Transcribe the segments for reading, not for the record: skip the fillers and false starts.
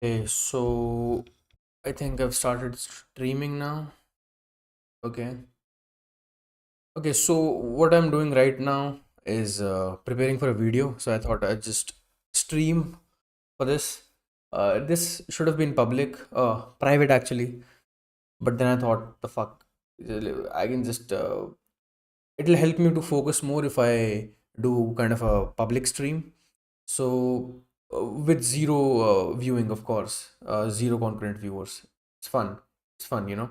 Okay, so I think I've started streaming now. Okay. Okay, so what I'm doing right now is preparing for a video. So I thought I'd just stream for this. This should have been public, private actually. But then I thought, the fuck, I can just, it'll help me to focus more if I do kind of a public stream. So with zero viewing, of course, zero concurrent viewers. It's fun. It's fun,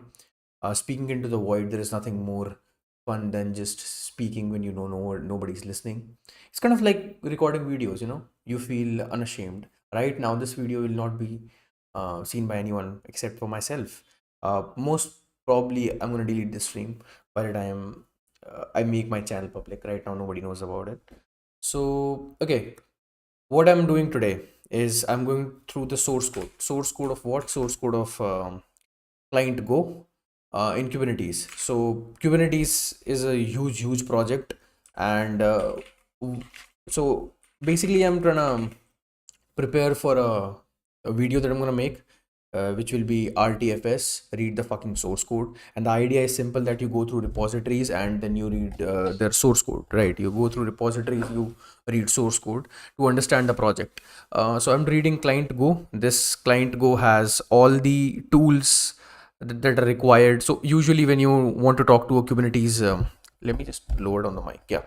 speaking into the void. There is nothing more fun than just speaking when you know nobody's listening. It's kind of like recording videos. You feel unashamed. Right now, this video will not be seen by anyone except for myself. Most probably, I'm gonna delete this stream by the time I make my channel public. Right now, nobody knows about it. So okay, what I'm doing today is I'm going through the source code. Source code of what? Source code of client Go in Kubernetes. So Kubernetes is a huge project, and so basically I'm trying to prepare for a video that I'm gonna make, which will be RTFS, read the fucking source code. And the idea is simple, that you go through repositories and then you read their source code, right? You go through repositories, you read source code to understand the project. So I'm reading client Go. This client Go has all the tools that are required. So usually when you want to talk to a Kubernetes, let me just lower it on the mic. Yeah.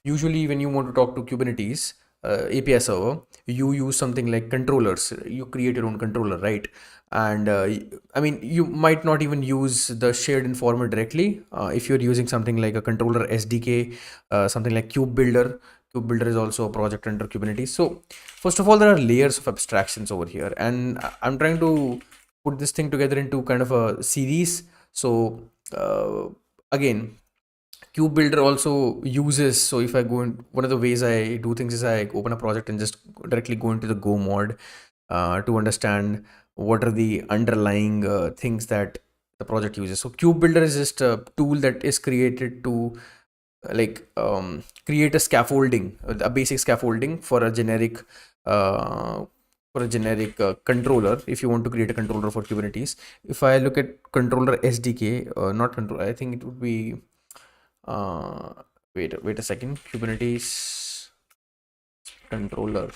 Usually when you want to talk to Kubernetes API server, you use something like controllers. You create your own controller, right? And I mean, you might not even use the shared informer directly. If you're using something like a controller SDK, something like Kube Builder. Kube Builder is also a project under Kubernetes. So first of all, there are layers of abstractions over here, and I'm trying to put this thing together into kind of a series. So again, Cube Builder also uses, so if I go in, one of the ways I do things is I open a project and just directly go into the Go mod to understand what are the underlying things that the project uses. So Cube Builder is just a tool that is created to create a scaffolding, a basic scaffolding for a generic controller. If you want to create a controller for Kubernetes, if I look at controller SDK, not control, I think it would be uh, wait a second. Kubernetes controller,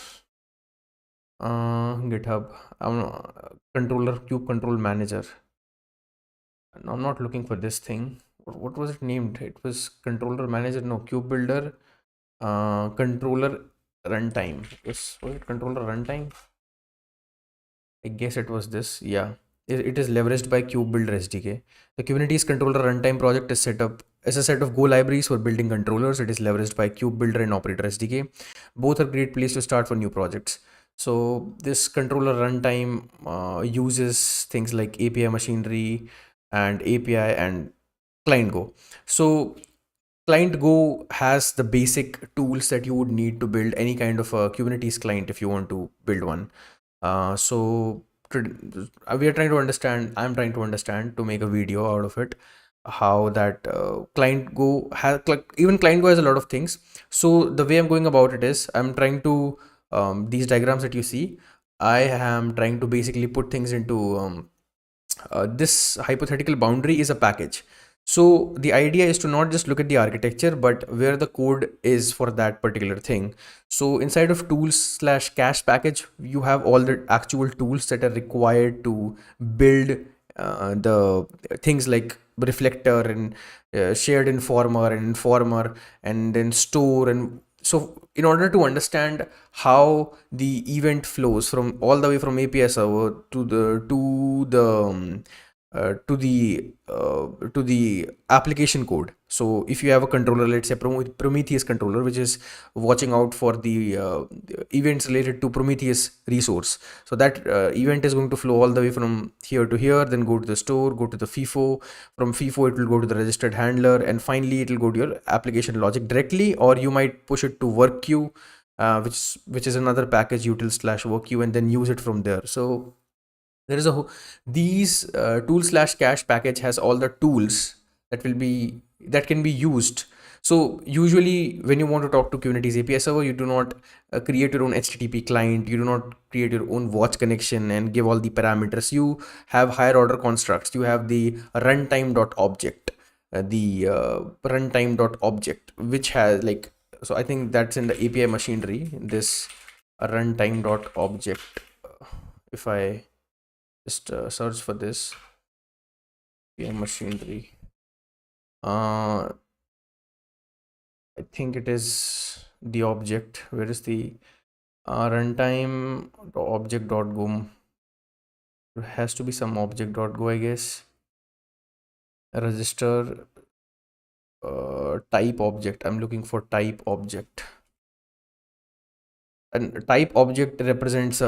GitHub, controller kube control manager. No, I'm not looking for this thing. What was it named? It was controller manager. No, kube builder, controller runtime. Was it controller runtime? I guess it was this. Yeah, it is leveraged by Kube Builder SDK. The Kubernetes controller runtime project is set up as a set of Go libraries for building controllers. It is leveraged by Kube Builder and Operator SDK. Both are great place to start for new projects. So this controller runtime uses things like API machinery and API and client Go. So client Go has the basic tools that you would need to build any kind of a Kubernetes client if you want to build one. So we are trying to understand, I'm trying to understand to make a video out of it, how that client Go has, even client Go has a lot of things. So the way I'm going about it is I'm trying to, these diagrams that you see, I am trying to basically put things into this hypothetical boundary is a package. So the idea is to not just look at the architecture, but where the code is for that particular thing. So inside of tools slash cache package, you have all the actual tools that are required to build the things like reflector and shared informer and then store. And so in order to understand how the event flows from all the way from API server to the application code. So if you have a controller, let's say Prometheus controller, which is watching out for the events related to Prometheus resource. So that event is going to flow all the way from here to here, then go to the store, go to the FIFO. From FIFO, it will go to the registered handler, and finally it will go to your application logic directly, or you might push it to work queue, which is another package util slash work queue, and then use it from there. So there is these tool slash cache package has all the tools that can be used So usually when you want to talk to Kubernetes API server, you do not create your own HTTP client, you do not create your own watch connection and give all the parameters. You have higher order constructs. You have the runtime.object, runtime.object, which has like, so I think that's in the API machinery, this runtime.object. If I just search for this API machinery, I think it is the object. Where is the runtime object.go? There has to be some object.go, I guess. Register type object. I'm looking for type object. And type object represents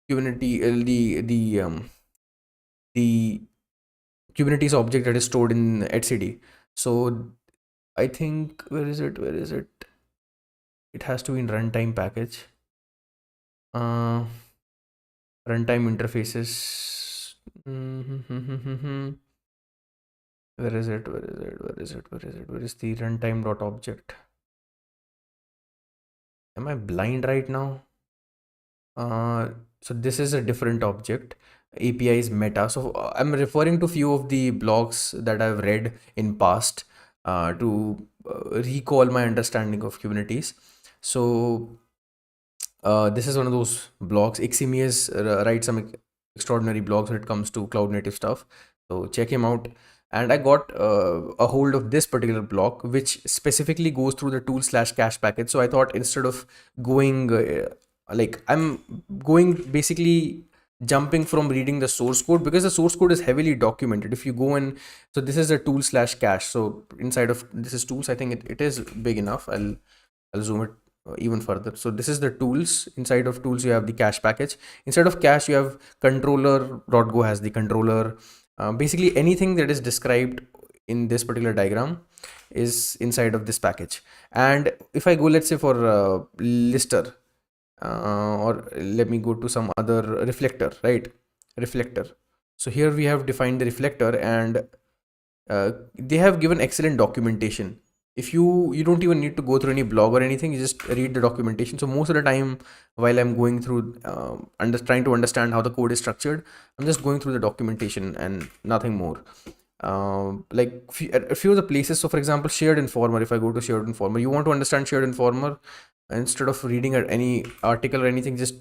Kubernetes, the Kubernetes object that is stored in etcd. So I think, where is it? Where is it? It has to be in runtime package. Runtime interfaces. Where is it? Where is it? Where is it? Where is it? Where is the runtime dot object? Am I blind right now? So this is a different object. API is meta. So I'm referring to few of the blogs that I've read in past to recall my understanding of Kubernetes. So this is one of those blogs. Ximius writes some extraordinary blogs when it comes to cloud native stuff. So check him out. And I got a hold of this particular blog, which specifically goes through the tool slash cache package. So I thought instead of going like I'm going basically jumping from reading the source code, because the source code is heavily documented. If you go in, so this is a tool slash cache. So inside of this is tools. I think it is big enough. I'll zoom it even further. So this is the tools. Inside of tools you have the cache package. Inside of cache you have controller.go has the controller. Basically anything that is described in this particular diagram is inside of this package. And if I go, let's say for lister, or let me go to some other reflector, right? Reflector. So here we have defined the reflector, and they have given excellent documentation. If you don't even need to go through any blog or anything, you just read the documentation. So most of the time while I'm going through trying to understand how the code is structured, I'm just going through the documentation and nothing more. Like a few of the places, so for example shared informer, if I go to shared informer, you want to understand shared informer, instead of reading any article or anything, just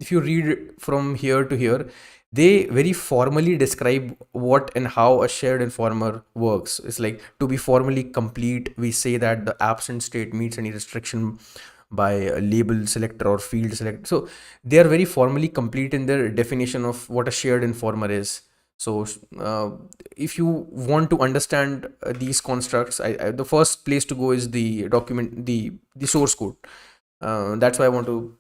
if you read from here to here, they very formally describe what and how a shared informer works. It's like, to be formally complete, we say that the absent state meets any restriction by a label selector or field select. So they are very formally complete in their definition of what a shared informer is. So if you want to understand these constructs, the first place to go is the document, the source code. That's why I want to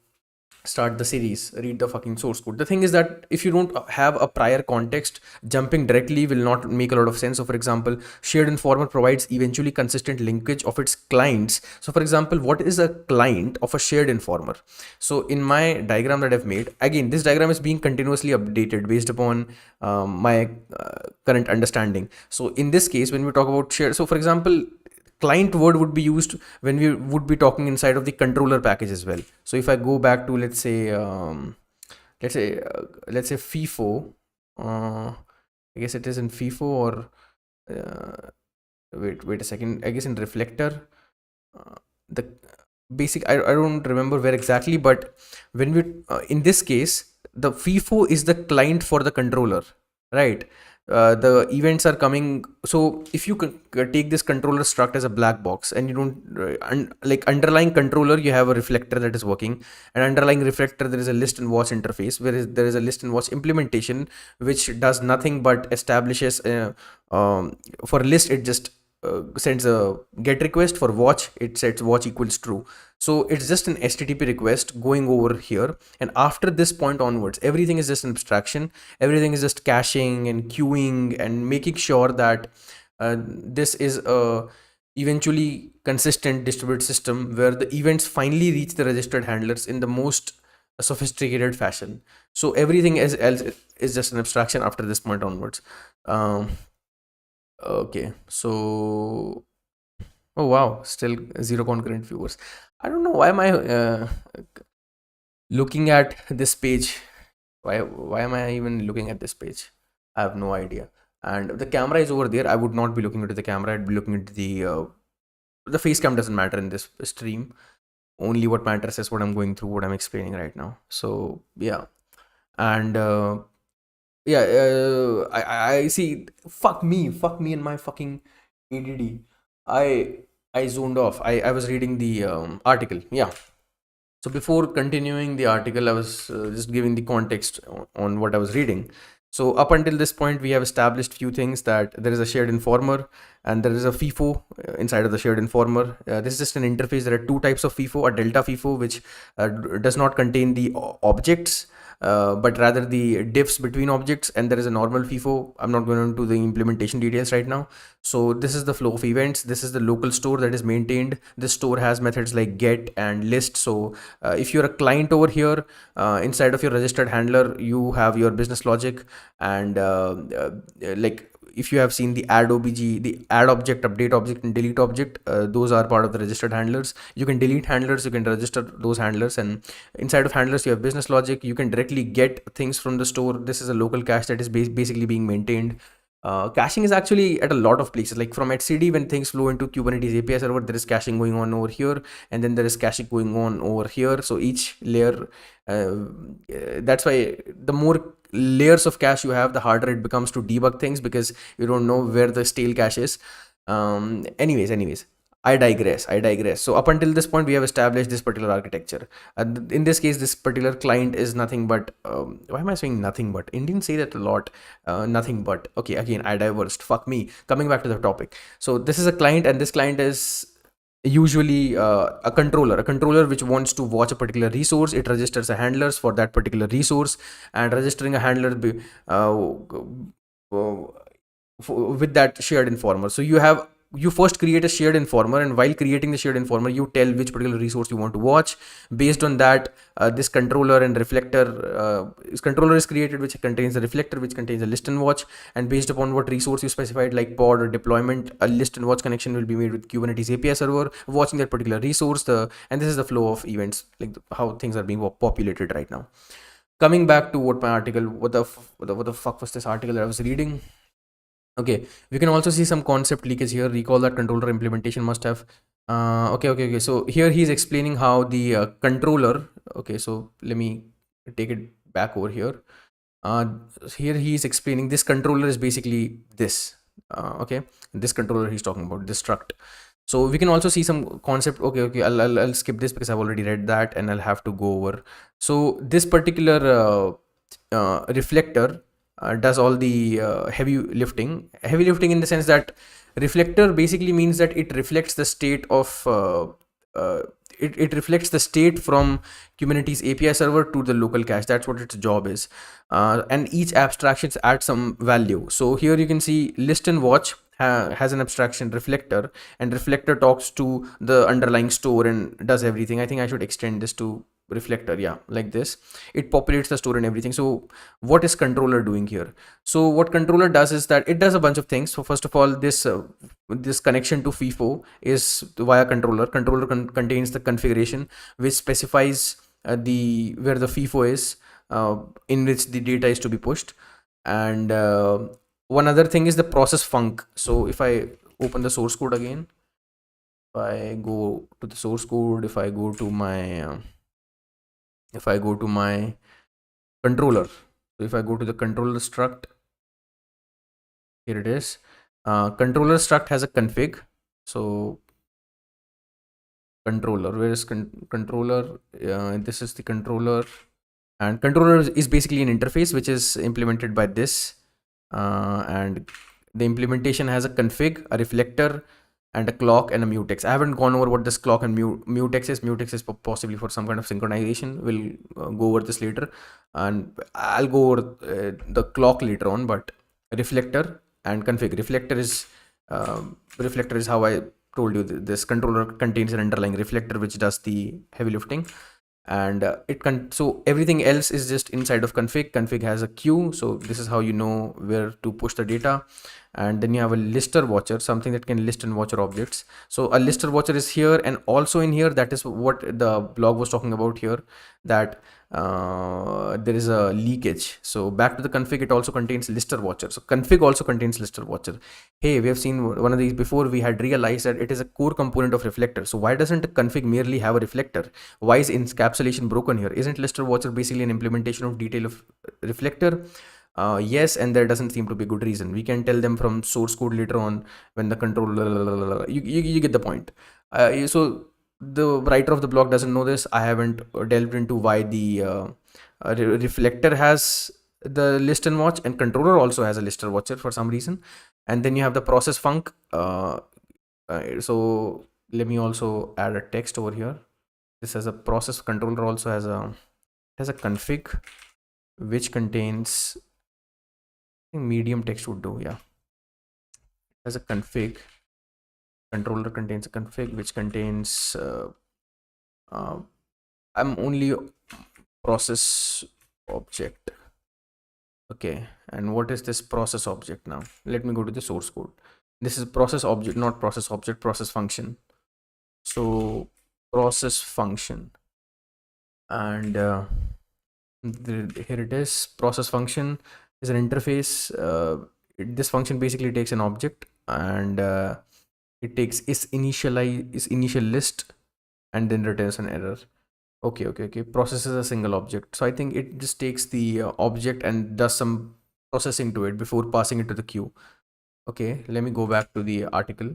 start the series, read the fucking source code. The thing is that if you don't have a prior context, jumping directly will not make a lot of sense. So for example, shared informer provides eventually consistent linkage of its clients. So for example, what is a client of a shared informer? So in my diagram that I've made, again this diagram is being continuously updated based upon my current understanding. So in this case, when we talk about shared, so for example, client word would be used when we would be talking inside of the controller package as well. So if I go back to, let's say FIFO, I guess it is in FIFO, or wait a second, I guess in reflector, the basic, I don't remember where exactly, but when we in this case, the FIFO is the client for the controller, right? The events are coming. So if you take this controller struct as a black box, and you don't like underlying controller, you have a reflector that is working, and underlying reflector there is a list and watch interface, whereas there is a list and watch implementation which does nothing but establishes for list it just sends a get request. For watch it sets watch equals true. So it's just an HTTP request going over here, and after this point onwards everything is just an abstraction. Everything is just caching and queuing and making sure that this is a eventually consistent distributed system where the events finally reach the registered handlers in the most sophisticated fashion. So everything else is just an abstraction after this point onwards. Okay, so Oh wow, still zero concurrent viewers. I don't know why am I looking at this page. Why am I even looking at this page? I have no idea. And the camera is over there. I would not be looking into the camera. I'd be looking into the face cam doesn't matter in this stream. Only what matters is what I'm going through, what I'm explaining right now. So yeah, and yeah, I see. Fuck me, and my fucking ADD. I zoned off. I was reading the article. Yeah. So before continuing the article, I was just giving the context on what I was reading. So up until this point, we have established few things, that there is a shared informer and there is a FIFO inside of the shared informer. This is just an interface. There are two types of FIFO: a delta FIFO, which does not contain the objects, but rather the diffs between objects, and there is a normal FIFO. I'm not going into the implementation details right now. So this is the flow of events. This is the local store that is maintained. This store has methods like get and list. So if you're a client over here, inside of your registered handler, you have your business logic, and like if you have seen the add obj, the add object, update object, and delete object, those are part of the registered handlers. You can delete handlers, you can register those handlers, and inside of handlers you have business logic. You can directly get things from the store. This is a local cache that is basically being maintained. Caching is actually at a lot of places, like from etcd, when things flow into Kubernetes API server, there is caching going on over here, and then there is caching going on over here. So each layer, that's why the more layers of cache you have, the harder it becomes to debug things, because you don't know where the stale cache is. Anyways, I digress. So up until this point, we have established this particular architecture. In this case, this particular client is nothing but, why am I saying nothing but? Indians say that a lot. Nothing but. Okay, again, I diversed. Fuck me. Coming back to the topic. So this is a client, and this client is usually a controller which wants to watch a particular resource. It registers a handlers for that particular resource, and registering a handler with that shared informer. So you first create a shared informer, and while creating the shared informer, you tell which particular resource you want to watch. Based on that, this controller and reflector, this controller is created, which contains a reflector, which contains a list and watch. And based upon what resource you specified, like pod or deployment, a list and watch connection will be made with Kubernetes API server, watching that particular resource. And this is the flow of events, like how things are being populated right now. Coming back to what my article, what the fuck was this article that I was reading? Okay, we can also see some concept leakage here. Recall that controller implementation must have. Okay. So here he's explaining how the controller. Okay, so let me take it back over here. Here he's explaining this controller is basically this. Okay, this controller he's talking about, this struct. So we can also see some concept. Okay. I'll skip this because I've already read that, and I'll have to go over. So this particular reflector does all the heavy lifting in the sense that reflector basically means that it reflects the state of it reflects the state from Kubernetes API server to the local cache. That's what its job is, and each abstractions add some value. So here you can see list and watch has an abstraction reflector, and reflector talks to the underlying store and does everything. I think I should extend this to reflector. Yeah, like this, it populates the store and everything. So what is controller doing here? So what controller does is that it does a bunch of things. So first of all, this connection to FIFO is via controller. Controller contains the configuration which specifies where the FIFO is, in which the data is to be pushed. And one other thing is the process func. So if I open the source code again, if I go to the source code, if I go to my controller, so if I go to the controller struct, here it is. Controller struct has a config. So controller, where is controller? This is the controller, and controller is basically an interface which is implemented by this, and the implementation has a config, a reflector, and a clock and a mutex. I haven't gone over what this clock and mutex is. Mutex is possibly for some kind of synchronization. We'll go over this later, and I'll go over the clock later on. But reflector and config. Reflector is how I told you. This controller contains an underlying reflector which does the heavy lifting, and so everything else is just inside of config. Config has a queue, so this is how you know where to push the data. and then you have a lister watcher, something that can list and watch your objects. So a lister watcher is here, and also in here, that is what the blog was talking about here, that there is a leakage. So back to the config, it also contains lister watcher. So config also contains lister watcher. Hey, we have seen one of these before. We had realized that it is a core component of reflector. So why doesn't a config merely have a reflector? Why is encapsulation broken here? Isn't lister watcher basically an implementation of detail of reflector? Yes, and there doesn't seem to be a good reason. We can tell them from source code later on when the control, you get the point. So the writer of the blog doesn't know this. I haven't delved into why the reflector has the list and watch, and controller also has a lister watcher for some reason. And then you have the process func. So let me also add a text over here. This has a process controller, also has a config which contains, I think medium text would do. Yeah, has a config. Controller contains a config which contains I'm only process object. Okay, and what is this process object now? Let me go to the source code. This is process object, not process object, process function. So process function, and here it is. Process function is an interface. This function basically takes an object, and it takes its initial list, and then returns an error. Okay. Processes a single object. So I think it just takes the object and does some processing to it before passing it to the queue. Okay, let me go back to the article.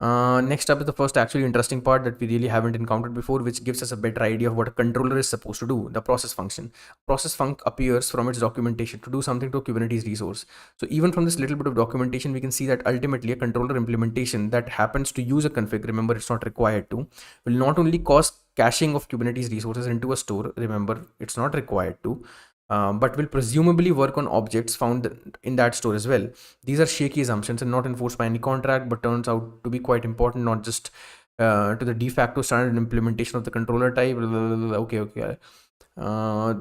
Next up is the first actually interesting part that we really haven't encountered before, which gives us a better idea of what a controller is supposed to do, the process function. Process func appears from its documentation to do something to a Kubernetes resource. So even from this little bit of documentation, we can see that ultimately a controller implementation that happens to use a config, remember it's not required to, will not only cause caching of Kubernetes resources into a store, remember it's not required to, but will presumably work on objects found in that store as well. These are shaky assumptions and not enforced by any contract, but turns out to be quite important, not just to the de facto standard implementation of the controller type. Okay. Uh,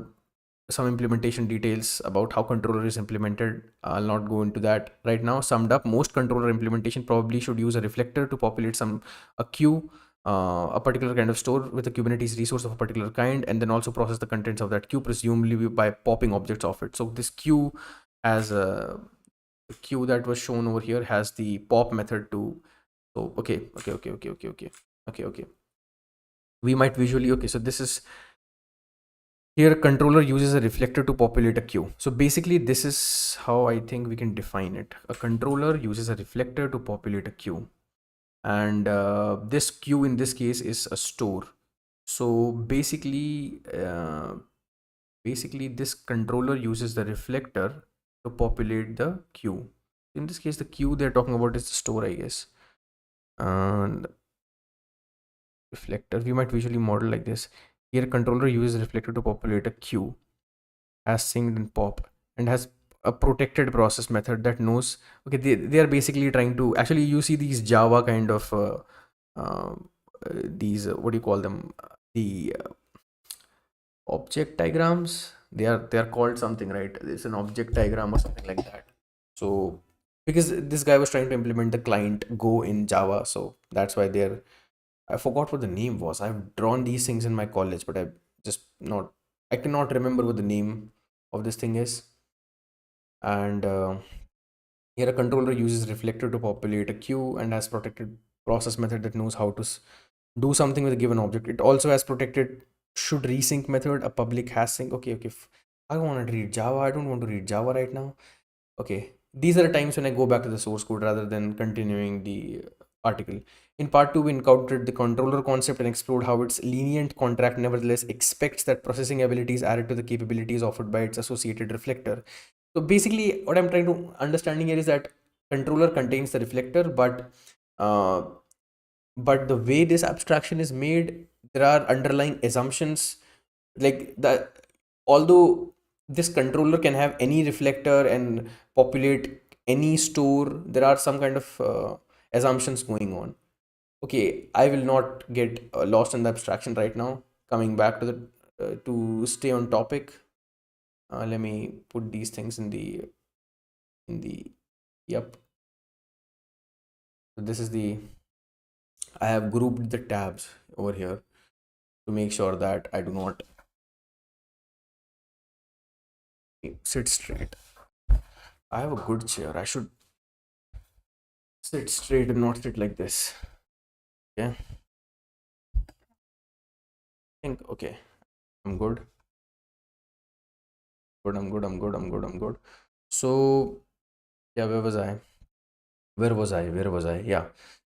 some implementation details about how controller is implemented. I'll not go into that right now. Summed up, most controller implementation probably should use a reflector to populate a queue, a particular kind of store with a Kubernetes resource of a particular kind, and then also process the contents of that queue, presumably by popping objects off it. So this queue has a queue that was shown over here has the pop method to. So okay. We might visually, okay, so this is here, a controller uses a reflector to populate a queue. So basically this is how I think we can define it. A controller uses a reflector to populate a queue, and this queue in this case is a store. So basically this controller uses the reflector to populate the queue. In this case, the queue they're talking about is the store, I guess. And reflector, we might visually model like this. Here, controller uses reflector to populate a queue as synced in pop, and has a protected process method that knows. Okay, they are basically trying to, actually you see these Java kind of uh, these what do you call them, the object diagrams. They are called something, right? It's an object diagram or something like that. So because this guy was trying to implement the client Go in Java, so that's why they're, I forgot what the name was. I've drawn these things in my college, but I cannot remember what the name of this thing is. And here a controller uses reflector to populate a queue and has protected process method that knows how to do something with a given object. It also has protected should resync method, a public hash sync. Okay. I want to read Java. I don't want to read Java right now. Okay. These are the times when I go back to the source code rather than continuing the article. In part 2, we encountered the controller concept and explored how its lenient contract nevertheless expects that processing abilities added to the capabilities offered by its associated reflector. So basically, what I'm trying to understanding here is that controller contains the reflector, uh, but the way this abstraction is made, there are underlying assumptions like that. Although this controller can have any reflector and populate any store, there are some kind of assumptions going on. Okay, I will not get lost in the abstraction right now. Coming back to the to stay on topic, let me put these things in the yep. So this is the, I have grouped the tabs over here to make sure that I do not sit straight. I have a good chair. I should sit straight and not sit like this. Okay. I think okay. I'm good. Good. I'm good. I'm good. I'm good. I'm good. So yeah, where was I? Where was I? Where was I? Yeah.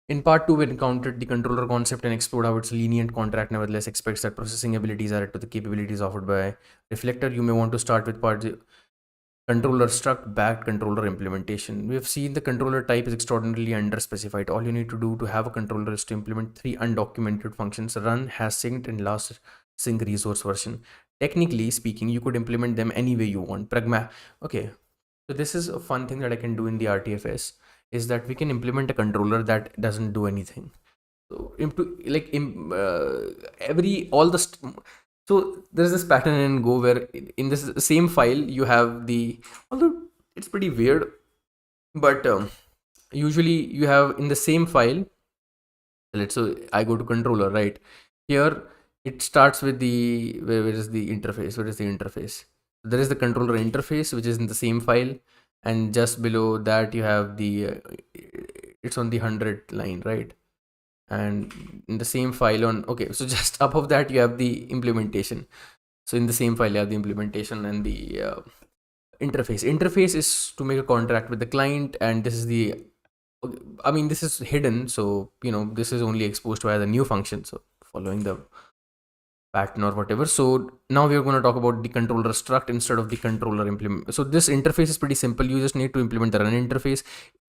In part two, we encountered the controller concept and explored how its lenient contract nevertheless expects that processing abilities are to the capabilities offered by Reflector. You may want to start with part controller struct backed controller implementation. We have seen the controller type is extraordinarily underspecified. All you need to do to have a controller is to implement three undocumented functions: run, has synced, and last sync resource version. Technically speaking, you could implement them any way you want. Okay, so this is a fun thing that I can do in the RTFS, is that we can implement a controller that doesn't do anything. So like every all the so there's this pattern in Go where in this same file you have the, although it's pretty weird, but usually you have in the same file. Let's so I go to controller, right here. It starts with the where is the interface? Where is the interface? There is the controller interface which is in the same file, and just below that you have the it's on the 100 line, right? And in the same file on, okay, so just above that you have the implementation. So in the same file you have the implementation and the interface is to make a contract with the client, and this is the, I mean, this is hidden, so this is only exposed via the new function, so following the pattern or whatever. So now we are going to talk about the controller struct instead of the controller implement. So this interface is pretty simple. You just need to implement the run interface.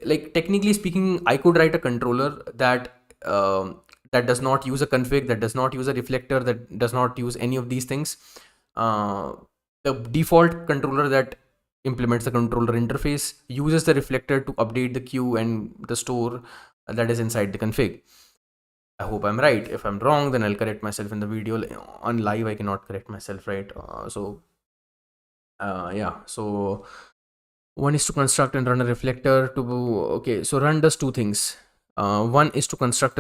Like technically speaking, I could write a controller that that does not use a config, that does not use a reflector, that does not use any of these things. The default controller that implements the controller interface uses the reflector to update the queue and the store that is inside the config. I hope I'm right. If I'm wrong, then I'll correct myself in the video. On live, I cannot correct myself, right? Yeah. So one is to construct and run a reflector to, okay, so run does two things. One is to construct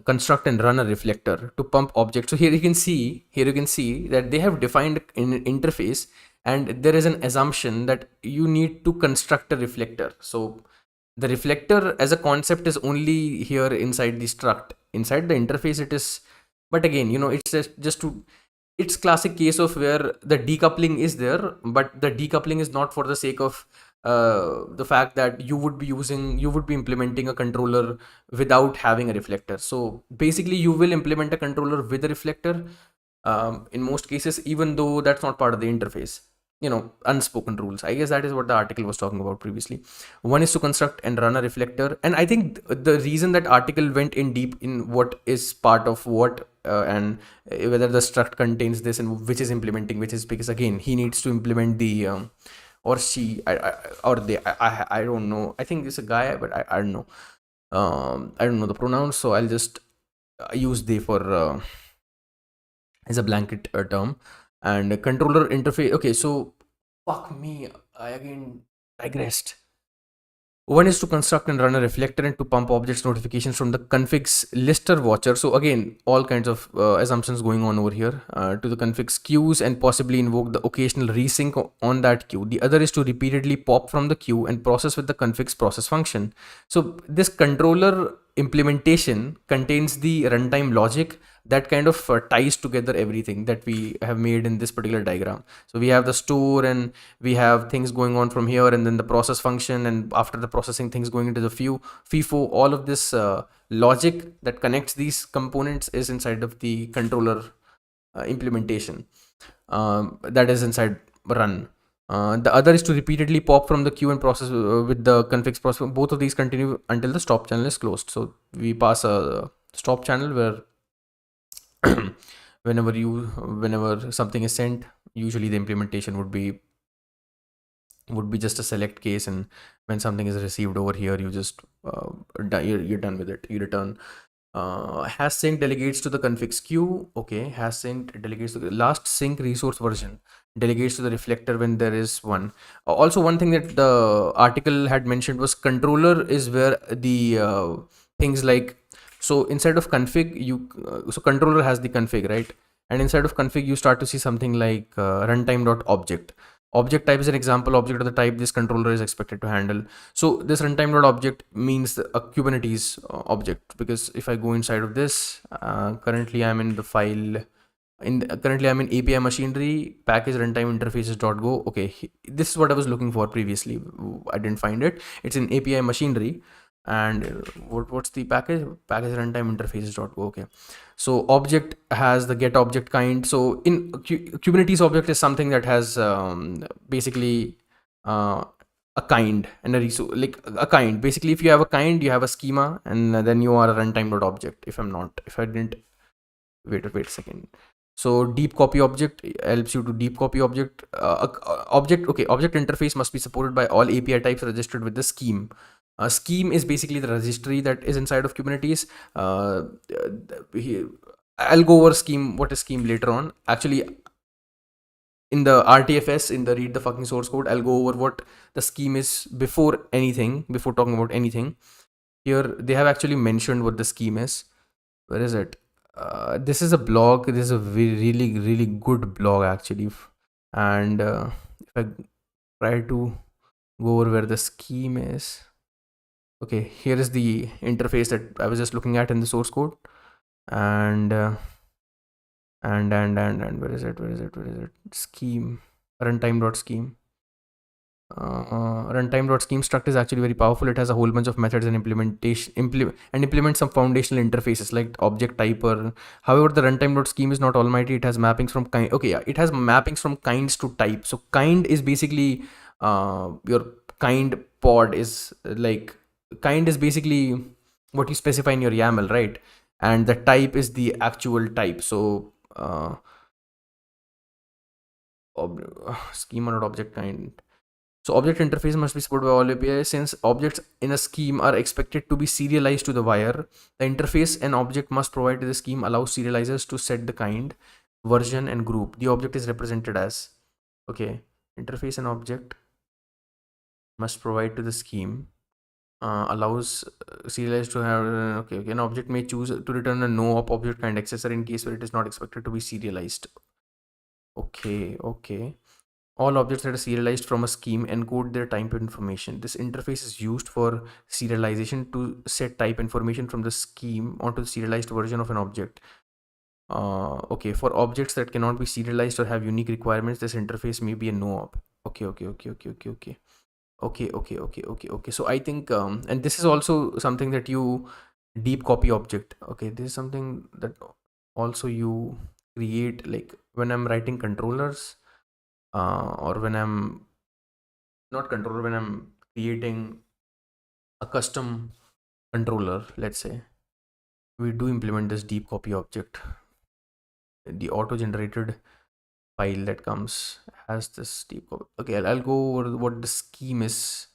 construct and run a reflector to pump objects. So here you can see that they have defined an interface, and there is an assumption that you need to construct a reflector. So the reflector as a concept is only here inside the struct. Inside the interface it is, but again, it's just to, it's classic case of where the decoupling is there, but the decoupling is not for the sake of the fact that you would be implementing a controller without having a reflector. So basically you will implement a controller with a reflector in most cases, even though that's not part of the interface. Unspoken rules, I guess that is what the article was talking about previously. One is to construct and run a reflector, and I think the reason that article went in deep in what is part of what and whether the struct contains this and which is implementing which is, because again he needs to implement the or she or they, I don't know, I think it's a guy, but I don't know, I don't know the pronouns, so I'll just use they for as a blanket term. And controller interface, okay, so fuck me, I again digressed. One is to construct and run a reflector and to pump objects notifications from the configs lister watcher. So again, all kinds of assumptions going on over here, to the configs queues and possibly invoke the occasional resync on that queue. The other is to repeatedly pop from the queue and process with the configs process function. So this controller implementation contains the runtime logic that kind of ties together everything that we have made in this particular diagram. So we have the store, and we have things going on from here, and then the process function, and after the processing, things going into the FIFO. All of this logic that connects these components is inside of the controller implementation, that is inside run. The other is to repeatedly pop from the queue and process with the configs process. Both of these continue until the stop channel is closed. So we pass a stop channel where whenever something is sent, usually the implementation would be just a select case, and when something is received over here, you just you're done with it, you return. Has sync delegates to the configs queue. Okay, has sync delegates to the last sync resource version. delegates to the reflector when there is one. Also, one thing that the article had mentioned was controller is where the things like, so inside of config you so controller has the config, right? And inside of config you start to see something like runtime.object. Object type is an example object of the type this controller is expected to handle. So this runtime.object means a Kubernetes object, because if I go inside of this, currently I'm in the file currently I'm in API machinery package runtime interfaces.go. Okay, this is what I was looking for previously. I didn't find it. It's in API machinery, and what's the package runtime interfaces.go. Okay, so object has the get object kind. So in Kubernetes object is something that has basically uh, a kind and a resource, like a kind. Basically, if you have a kind, you have a schema, and then you are a runtime.object. If I didn't, wait a second. So deep copy object helps you to deep copy object. Object, okay, object interface must be supported by all API types registered with the scheme. Scheme is basically the registry that is inside of Kubernetes. I'll go over scheme, what is scheme, later on. Actually, in the RTFS, in the read the fucking source code, I'll go over what the scheme is before anything, before talking about anything. Here, they have actually mentioned what the scheme is. Where is it? This is a blog. This is a really, really good blog, actually. And if I try to go over where the scheme is, okay, here is the interface that I was just looking at in the source code. And where is it? Scheme, runtime.scheme. Runtime.scheme struct is actually very powerful. It has a whole bunch of methods and implements some foundational interfaces like object typer. However, the runtime.scheme is not almighty. It has mappings from kind. Okay, yeah, it has mappings from kinds to type. So kind is basically your kind pod is like, kind is basically what you specify in your YAML, right? And the type is the actual type. So schema not object kind. So object interface must be supported by all APIs. Since objects in a scheme are expected to be serialized to the wire, the interface an object must provide to the scheme allows serializers to set the kind, version, and group. The object is represented as, okay, interface an object must provide to the scheme allows serialized to have, okay, an object may choose to return a no op object kind accessor in case where it is not expected to be serialized. Okay. All objects that are serialized from a scheme encode their type information. This interface is used for serialization to set type information from the scheme onto the serialized version of an object. Okay, for objects that cannot be serialized or have unique requirements, this interface may be a no-op. Okay. So I think, and this is also something that you deep copy object. Okay, this is something that also you create, like when I'm writing controllers, or when I'm not controller, when I'm creating a custom controller, let's say, we do implement this deep copy object. The auto generated file that comes has this deep copy. Okay, I'll go over what the scheme is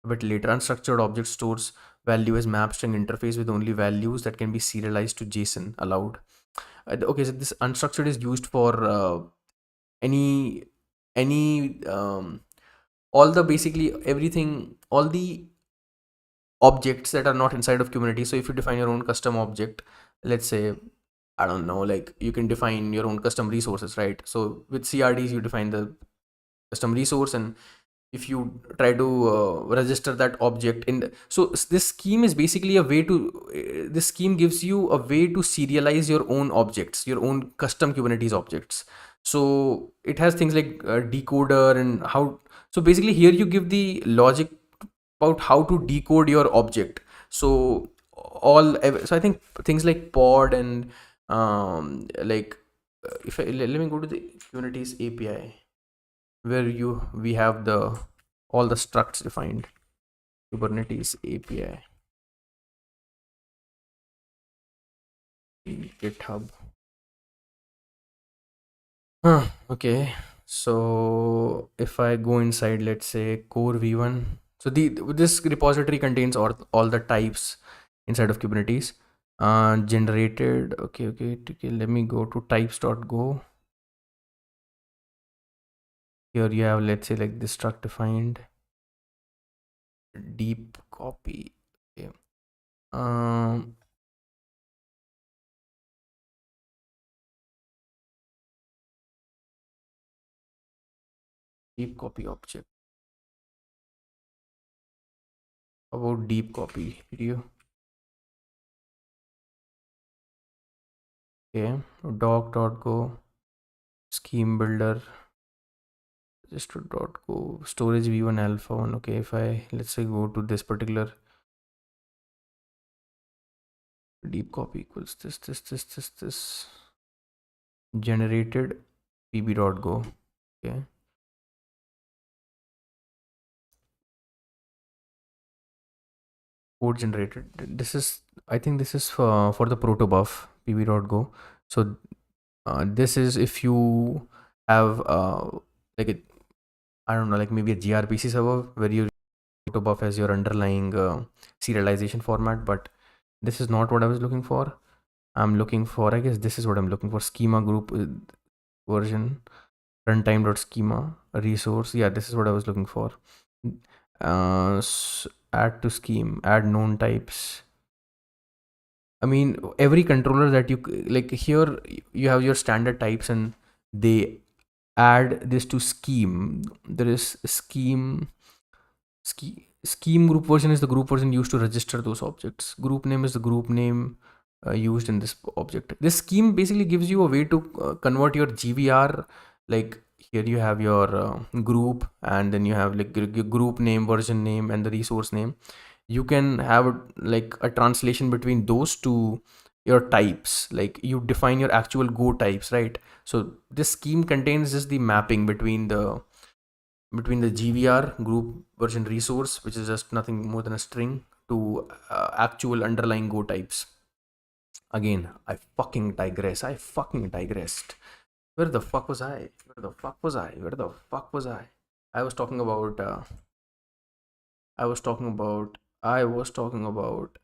a bit later. Unstructured object stores value as map string interface with only values that can be serialized to JSON allowed. Okay, so this unstructured is used for any all the basically everything, all the objects that are not inside of Kubernetes. So if you define your own custom object, let's say, I don't know, like you can define your own custom resources, right? So with CRDs, you define the custom resource, and if you try to register that object in the, so this scheme is basically a way to this scheme gives you a way to serialize your own objects, your own custom Kubernetes objects. So it has things like decoder and how, so basically here you give the logic about how to decode your object. So so I think things like pod and like if I, let me go to the Kubernetes API where we have the all the structs defined. Kubernetes API GitHub. Okay, so if I go inside, let's say core v1, so this repository contains all the types inside of Kubernetes generated. Okay, let me go to types.go. Here you have, let's say, like this struct defined deep copy. Okay. Um, Deep copy object. About deep copy video. Okay. Doc.go scheme builder register.go storage v1 alpha 1. Okay, if I, let's say, go to this particular deep copy equals this generated pb.go. Okay. Code generated. This is, I think this is for the protobuf pb.go. So this is if you have like a, I don't know, like maybe a grpc server where you protobuf as your underlying serialization format, but this is not what I was looking for. I'm looking for, I guess this is what I'm looking for, schema group version runtime.schema resource. Yeah, this is what I was looking for. Add to scheme, add known types. I mean, every controller that you like here, you have your standard types and they add this to scheme. There is scheme group version is the group version used to register those objects. Group name is the group name used in this object. This scheme basically gives you a way to convert your GVR. Like here you have your group, and then you have like your group name, version name, and the resource name. You can have like a translation between those two your types. Like you define your actual go types, right? So this scheme contains just the mapping between the GVR group version resource, which is just nothing more than a string, to actual underlying Go types. Again, I fucking digress. I fucking digressed. Where the fuck was I? Where the fuck was I? Where the fuck was I? I was talking about. I was talking about. I was talking about.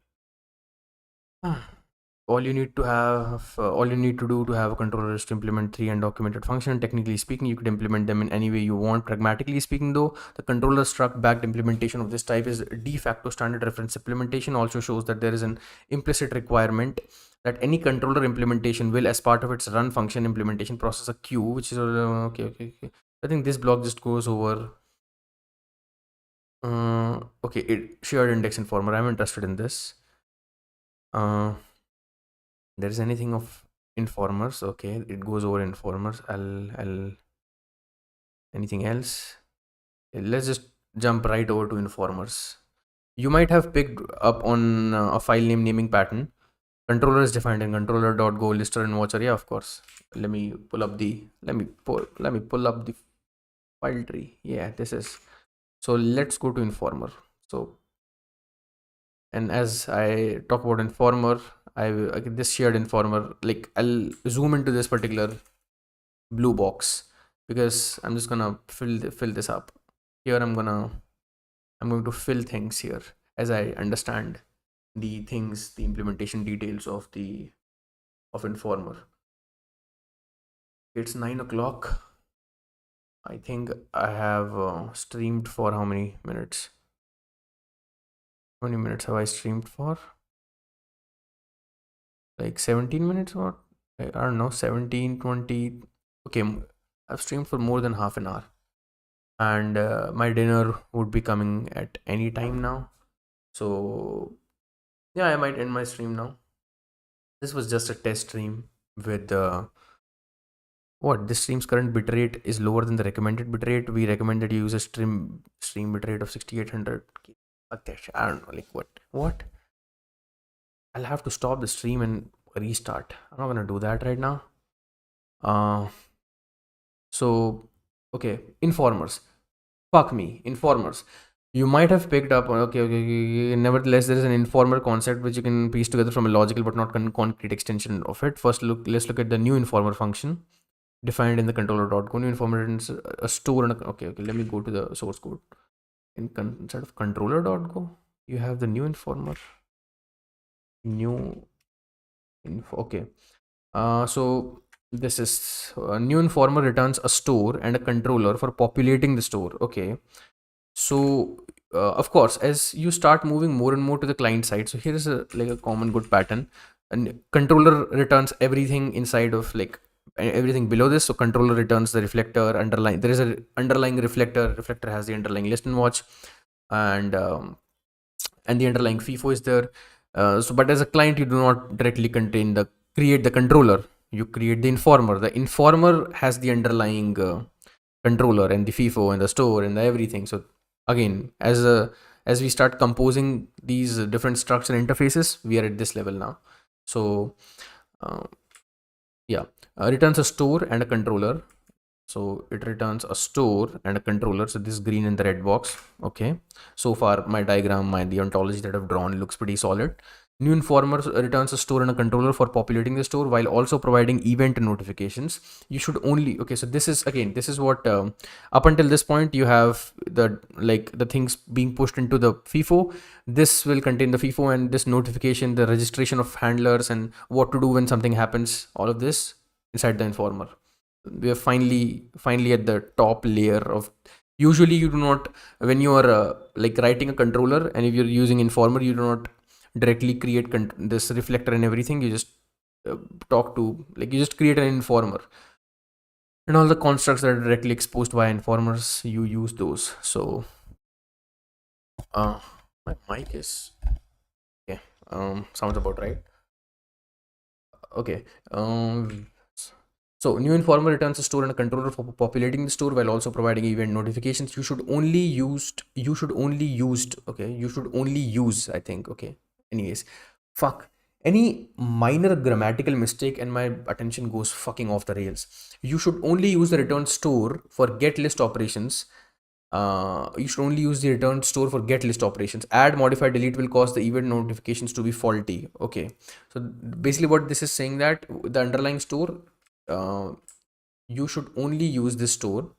All you need to do to have a controller is to implement three undocumented function. Technically speaking, you could implement them in any way you want. Pragmatically speaking, though, the controller struct backed implementation of this type is de facto standard reference implementation. Also shows that there is an implicit requirement that any controller implementation will, as part of its run function implementation, process a queue, which is okay. I think this block just goes over. Okay, it shared index informer. I'm interested in this. There is anything of informers. Okay, it goes over informers. I'll anything else. Let's just jump right over to informers. You might have picked up on a file name naming pattern. Controller is defined in controller.go lister and watcher. Yeah, of course. Let me pull up the file tree. Yeah, this is. So let's go to informer. So, and as I talk about informer, this shared informer, like I'll zoom into this particular blue box because I'm just gonna fill this up. Here I'm going to fill things here as I understand the implementation details of informer. It's 9 o'clock. I think I have streamed for how many minutes? How many minutes have I streamed for? Like 17 minutes or I don't know, 17, 20. Okay, I've streamed for more than half an hour. And my dinner would be coming at any time now. So yeah, I might end my stream now. This was just a test stream with what this stream's current bitrate is lower than the recommended bitrate. We recommend that you use a stream bitrate of 6800. Okay, I don't know, like what? I'll have to stop the stream and restart. I'm not gonna do that right now. Uh, so okay, informers. Fuck me, informers. You might have picked up on okay. Nevertheless, there is an informer concept which you can piece together from a logical but not concrete extension of it. Let's look at the new informer function defined in the controller.go. New informer is a store and okay. Let me go to the source code. Instead of controller.go, you have the new informer. New info. Okay. So this is new informer returns a store and a controller for populating the store. Okay, so of course, as you start moving more and more to the client side, so here is a like a common good pattern. And controller returns everything inside of like everything below this. So controller returns the reflector underlying. There is a underlying reflector. Reflector has the underlying listen watch, and the underlying FIFO is there. So, but as a client, you do not directly create the controller. You create the informer. The informer has the underlying controller and the FIFO and the store and the everything. So again, as we start composing these different structure interfaces, we are at this level now. So uh, yeah, returns a store and a controller. So it returns a store and a controller. So this green and the red box. Okay. So far my diagram, the ontology that I've drawn looks pretty solid. New informer returns a store and a controller for populating the store while also providing event notifications. You should only, okay, so this is again, this is what up until this point you have the things being pushed into the FIFO. This will contain the FIFO and this notification, the registration of handlers and what to do when something happens, all of this inside the informer. We are finally at the top layer of. Usually you do not, when you are like writing a controller and if you're using informer, you do not directly create this reflector and everything. You just talk to, like, you just create an informer, and all the constructs that are directly exposed by informers, you use those. So my mic is, okay, sounds about right. Okay. So new informer returns a store and a controller for populating the store while also providing event notifications. You should only use, I think. Okay. Anyways, fuck. Any minor grammatical mistake and my attention goes fucking off the rails. You should only use the return store for get list operations. You should only use the return store for get list operations. Add, modify, delete will cause the event notifications to be faulty. Okay. So basically what this is saying, that the underlying store, you should only use this store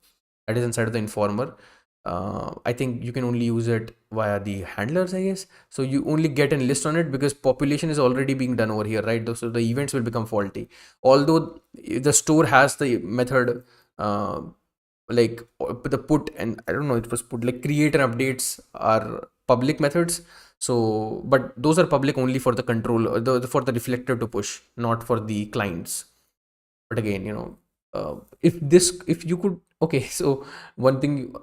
that is inside of the informer. I think you can only use it via the handlers, I guess. So you only get and list on it because population is already being done over here, right? So the events will become faulty. Although the store has the method, like the put, and I don't know, it was put, like create and updates are public methods. So, but those are public only for the control, for the reflector to push, not for the clients. But again, if you could, okay, so one thing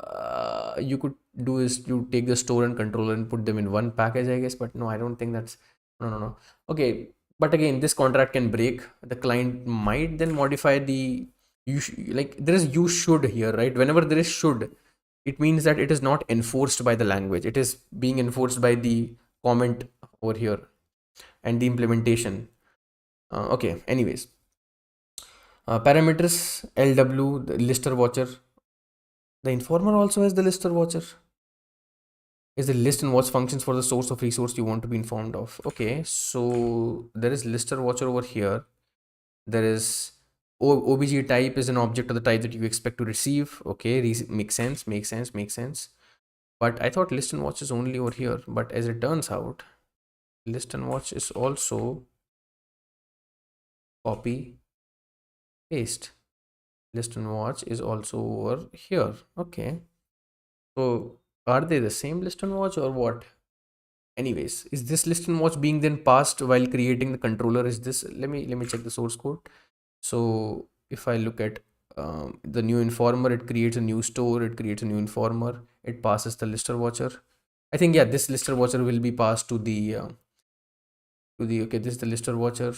you could do is you take the store and controller and put them in one package, I guess. But no, I don't think that's, no. Okay, but again, this contract can break. The client might then modify the, like there is you should here, right? Whenever there is should, it means that it is not enforced by the language, it is being enforced by the comment over here and the implementation. Okay, anyways, parameters LW, the lister watcher. The informer also has the lister watcher. Is the list and watch functions for the source of resource you want to be informed of. Okay, so there is lister watcher over here. There is obj type is an object of the type that you expect to receive. Okay, makes sense. But I thought list and watch is only over here. But as it turns out, list and watch is also copy paste. List and watch is also over here. Okay, so are they the same list and watch or what? Anyways, is this list and watch being then passed while creating the controller? Is this, let me check the source code. So if I look at the new informer, it creates a new store, it creates a new informer, it passes the lister watcher. I think, yeah, this lister watcher will be passed to the okay, this is the lister watcher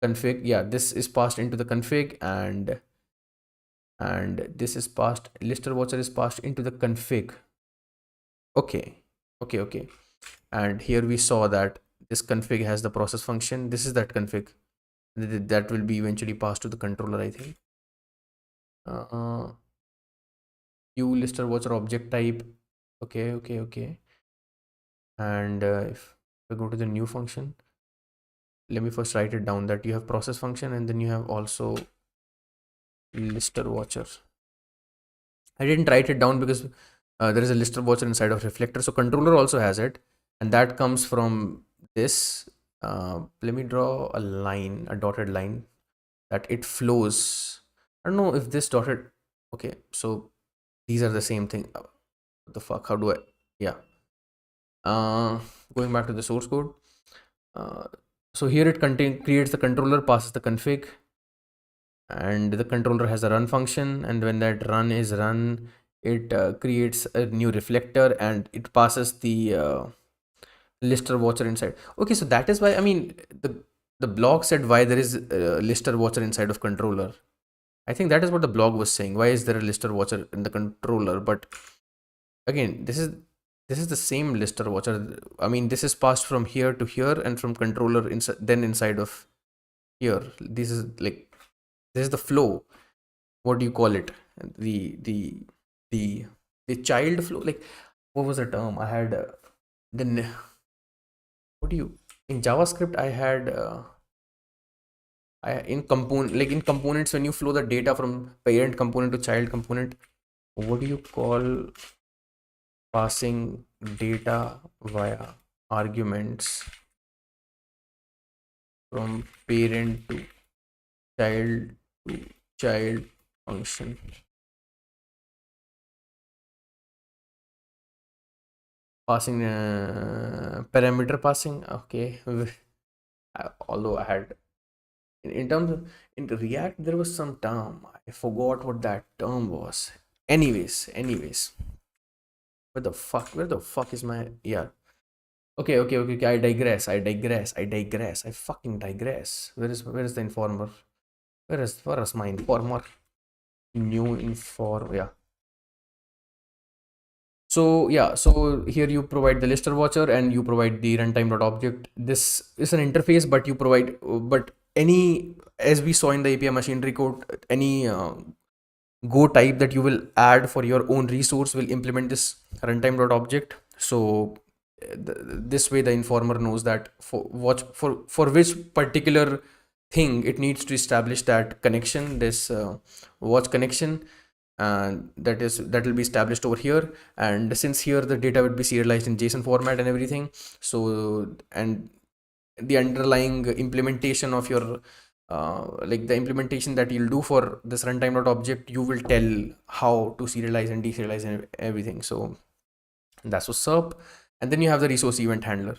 config. Yeah, this is passed into the config, and this is passed, lister watcher is passed into the config. Okay. And here we saw that this config has the process function. This is that config that will be eventually passed to the controller, I think. Q lister watcher object type. Okay. And if we go to the new function, let me first write it down, that you have process function and then you have also lister watcher. I didn't write it down because there is a lister watcher inside of reflector. So controller also has it, and that comes from this. Let me draw a line, a dotted line. that it flows. I don't know if this dotted. Okay, so these are the same thing. What the fuck? How do I? Yeah. Uh, Going back to the source code. Uh, so here it creates the controller, passes the config, and the controller has a run function. And when that run is run, it creates a new reflector and it passes the lister watcher inside. Okay, so that is why, I mean, the blog said why there is a lister watcher inside of controller. I think that is what the blog was saying. Why is there a lister watcher in the controller? But again, this is the same lister watcher. I mean, this is passed from here to here and from controller inside, then inside of here. This is like, this is the flow. What do you call it? The the the the child flow. Like, what was the term I had? The what do you in JavaScript? I had in component, like in components, when you flow the data from parent component to child component, what do you call passing data via arguments from parent to child to child function? Passing parameter passing. Okay. Although I had in terms of in React there was some term, I forgot what that term was. Anyways, where the fuck is my, yeah. Okay, I fucking digress. Where is the informer? Where is my informer? New inform, yeah. So yeah, so here you provide the lister watcher and you provide the runtime.object. This is an interface, but you provide, but any, as we saw in the API machinery code, any Go type that you will add for your own resource will implement this runtime.object. So this way the informer knows that for which particular thing it needs to establish that connection, this watch connection, and that will be established over here. And since here the data would be serialized in JSON format and everything, so and the underlying implementation of your like the implementation that you'll do for this runtime.object, you will tell how to serialize and deserialize and everything. So that's what's up. And then you have the resource event handler,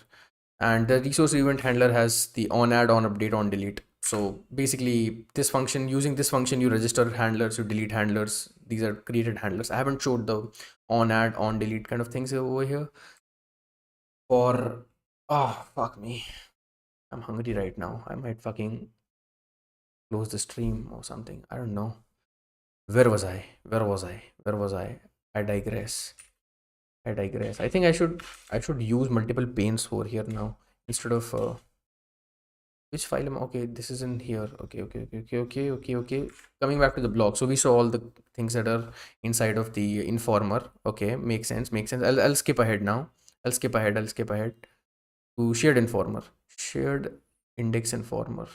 and the resource event handler has the on add, on update, on delete. So basically this function, using this function, you register handlers, you delete handlers. These are created handlers. I haven't showed the on add, on delete kind of things over here. For fuck me, I'm hungry right now. I might fucking close the stream or something. I don't know. Where was I? I digress. I think I should use multiple panes over here now instead of which file am, okay, this is in here. Okay. Coming back to the blog. So we saw all the things that are inside of the informer. Okay, makes sense. I'll skip ahead now. I'll skip ahead to shared informer. Shared index informer.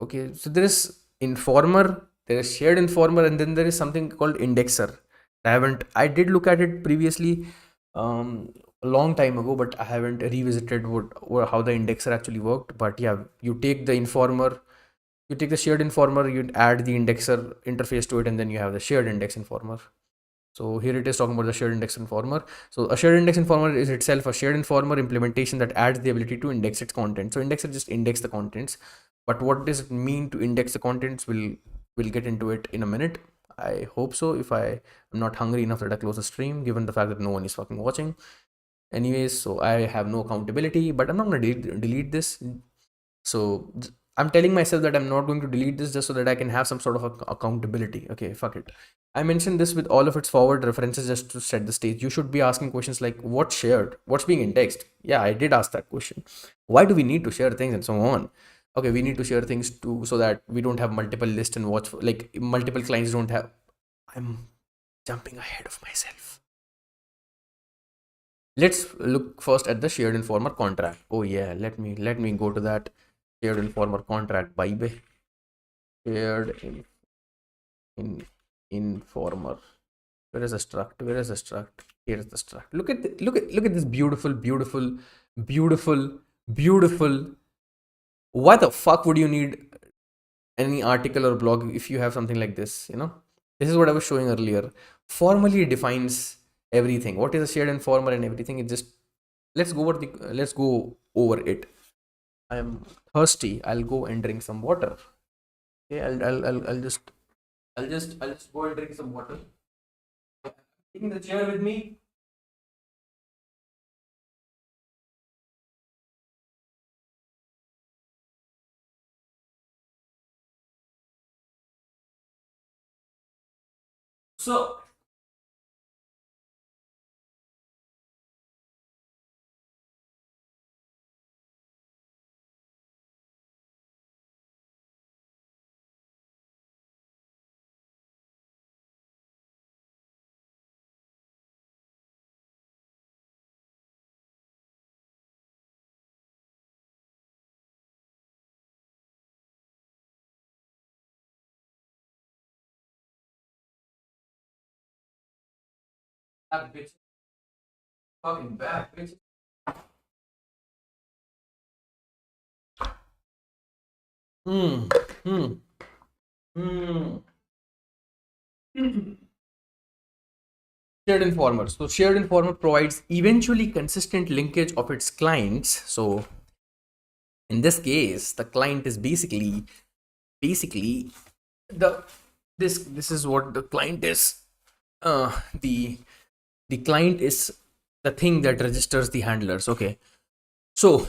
Okay, so there is informer, there is shared informer, and then there is something called indexer. I did look at it previously, a long time ago, but I haven't revisited what how the indexer actually worked. But yeah, you take the informer, you take the shared informer, you add the indexer interface to it, and then you have the shared index informer. So here it is talking about the shared index informer. So a shared index informer is itself a shared informer implementation that adds the ability to index its content. So indexer just index the contents, but what does it mean to index the contents? We'll get into it in a minute. I hope so. If I am not hungry enough that I close the stream, given the fact that no one is fucking watching. Anyways, so I have no accountability, but I'm not gonna delete this. So I'm telling myself that I'm not going to delete this just so that I can have some sort of accountability. Okay, fuck it. I mentioned this with all of its forward references just to set the stage. You should be asking questions like what's shared, what's being indexed. Yeah, I did ask that question. Why do we need to share things and so on? Okay, we need to share things too so that we don't have multiple lists and watch, like multiple clients don't have. I'm jumping ahead of myself. Let's look first at the shared informer contract. Oh yeah, let me go to that shared informer contract. Baby, shared informer. Where is the struct? Here is the struct. Look at this beautiful Why the fuck would you need any article or blog if you have something like this? This is what I was showing earlier. Formally defines everything. What is a shared informer and everything? It just let's go over it. I am thirsty. I'll go and drink some water. Okay, I'll just go and drink some water. Taking the chair with me. So that bitch fucking back, bitch. Hmm. Hmm. Hmm. Shared informer. So shared informer provides eventually consistent linkage of its clients. So in this case, the client is basically the this is what the client is. The client is the thing that registers the handlers. Okay. So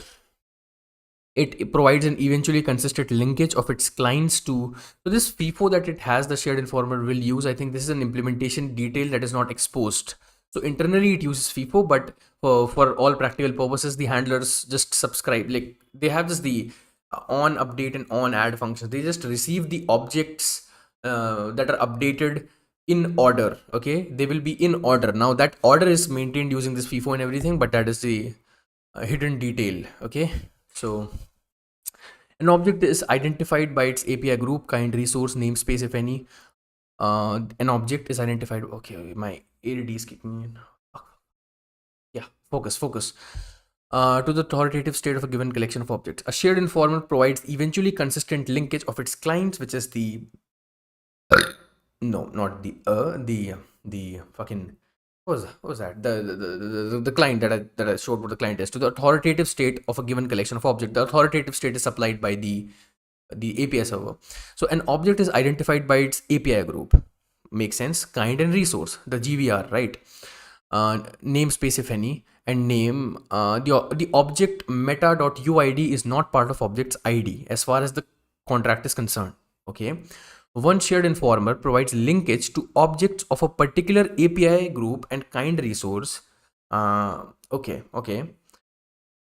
it provides an eventually consistent linkage of its clients to, so this FIFO that it has, the shared informer will use, I think this is an implementation detail that is not exposed. So internally it uses FIFO, but for all practical purposes the handlers just subscribe, like they have just the on update and on add functions. They just receive the objects that are updated in order. Okay, they will be in order. Now that order is maintained using this FIFO and everything, but that is the hidden detail. Okay, so an object is identified by its API group, kind, resource, namespace, if any. An object is identified. Okay, my ADD is kicking in. Yeah, focus. To the authoritative state of a given collection of objects. A shared informer provides eventually consistent linkage of its clients, which is the no, not the fucking what was that? The client that I showed what the client is, to the authoritative state of a given collection of objects. The authoritative state is supplied by the API server. So an object is identified by its API group. Makes sense. Kind and resource, the GVR, right? Namespace, if any, and name. The object meta.uid is not part of object's ID as far as the contract is concerned. Okay. One shared informer provides linkage to objects of a particular API group and kind resource. Okay.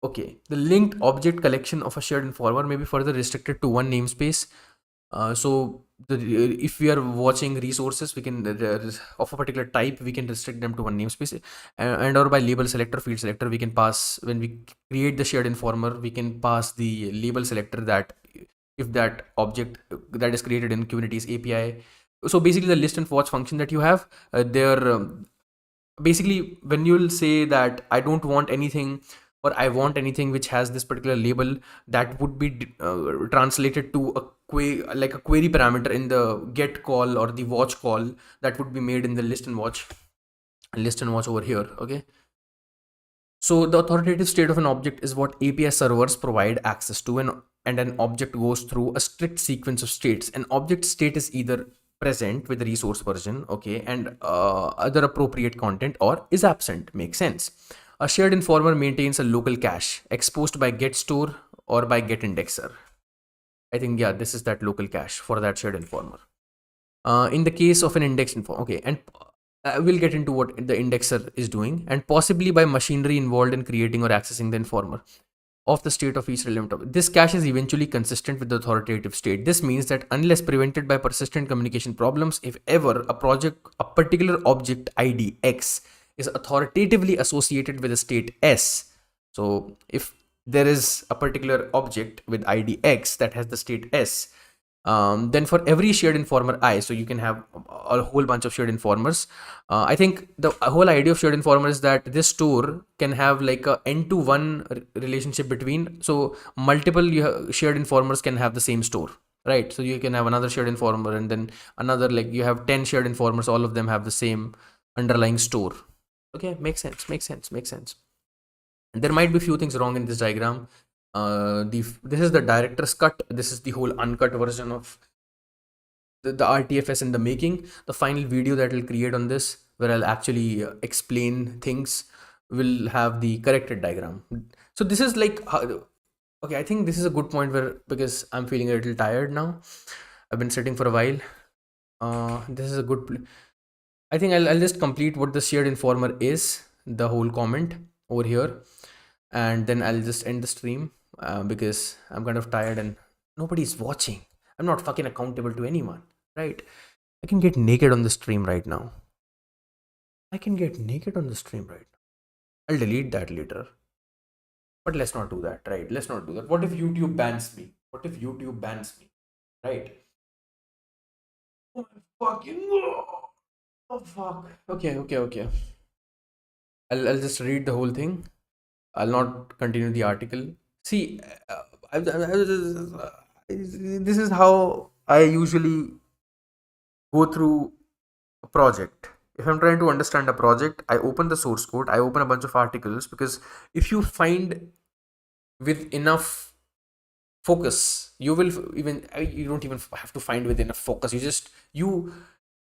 Okay, the linked object collection of a shared informer may be further restricted to one namespace. If we are watching resources, we can of a particular type, we can restrict them to one namespace, and or by label selector, field selector, we can pass when we create the shared informer, we can pass the label selector that if that object that is created in Kubernetes API. So basically, the list and watch function that you have, there basically when you'll say that I don't want anything or I want anything which has this particular label, that would be translated to a like a query parameter in the get call or the watch call that would be made in the list and watch over here. Okay, so the authoritative state of an object is what API servers provide access to, and an object goes through a strict sequence of states. An object state is either present with the resource version, okay, and other appropriate content, or is absent. Makes sense. A shared informer maintains a local cache exposed by get store or by get indexer. I think, yeah, this is that local cache for that shared informer. In the case of an index informer, okay, and we'll get into what the indexer is doing, and possibly by machinery involved in creating or accessing the informer of the state of each relevant object. This cache is eventually consistent with the authoritative state. This means that unless prevented by persistent communication problems, if ever a particular object ID X is authoritatively associated with a state S. So if there is a particular object with ID X that has the state S, Then for every shared informer I, so you can have a whole bunch of shared informers. I think the whole idea of shared informer is that this store can have like a n to one relationship between, so multiple shared informers can have the same store, right? So you can have another shared informer, and then another, like you have 10 shared informers, all of them have the same underlying store. Okay, makes sense, makes sense, makes sense. And there might be few things wrong in this diagram. This is the director's cut. This is the whole uncut version of the RTFS in the making. The final video that I'll create on this, where I'll actually explain things, will have the corrected diagram. So this is like okay, I think this is a good point where, because I'm feeling a little tired now, I've been sitting for a while. This is a good I think I'll just complete what the shared informer is, the whole comment over here, and then I'll just end the stream, because I'm kind of tired and nobody's watching. I'm not fucking accountable to anyone, right? I can get naked on the stream right now. I can get naked on the stream right now. I'll delete that later. But let's not do that, right? Let's not do that. What if YouTube bans me? What if YouTube bans me? Right? Oh my fucking oh fuck. Okay, okay, okay. I'll just read the whole thing. I'll not continue the article. See, this is how I usually go through a project. If I'm trying to understand a project, I open the source code, I open a bunch of articles, because if you find with enough focus, you will even, you don't even have to find with enough focus. You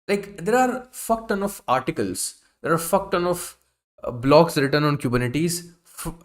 like, there are fuck ton of articles, there are fuck ton of blogs written on Kubernetes,